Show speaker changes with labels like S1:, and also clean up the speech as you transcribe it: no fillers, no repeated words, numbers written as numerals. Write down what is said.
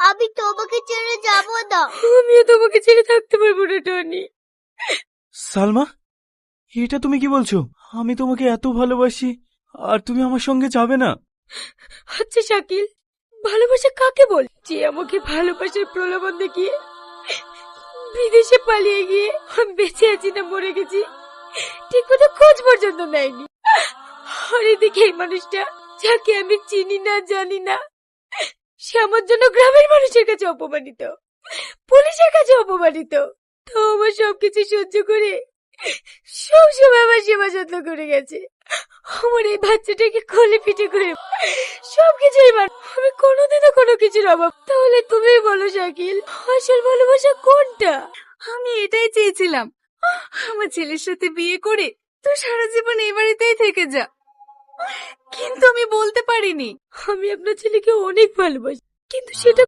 S1: আমি তোমাকে ছেড়ে যাবো না।
S2: আমিও তোমাকে ছেড়ে থাকতে পারবো না টনি।
S3: সালমা, এটা তুমি কি বলছো? আমি তোমাকে এত ভালোবাসি আর তুমি আমার সঙ্গে যাবে না?
S2: আচ্ছা শাকিল, ভালোবাসা কাকে বল? যে আমাকে ভালোবাসার প্রলোভন দেখিয়ে বিদেশে পালিয়ে গিয়ে আমি বেঁচে আছি না মরে গেছি ঠিক মতো খোঁজ পর্যন্ত নেয়নি। আর এদিকে এই মানুষটা, যাকে আমি চিনি না জানি না, সে আমার জন্য গ্রামের মানুষের কাছে অপমানিত, পুলিশের কাছে অপমানিত। তো আমার সবকিছু সহ্য করে সবসময় আমার সেবা যত্ন করে গেছে। আমার এই বাচ্চাটাকে কোলে পিঠে করে সবকিছুই আমি কোনোদিনও কোনো কিছুর অভাব। তাহলে তুমি বলো শাকিল, আসল ভালোবাসা কোনটা?
S4: আমি এটাই চেয়েছিলাম, আমার ছেলের সাথে বিয়ে করে তুই সারা জীবন এই বাড়িতেই থেকে যা, কিন্তু আমি বলতে পারিনি।
S2: আমি আপনার ছেলেকে অনেক ভালোবাসি, কিন্তু সেটা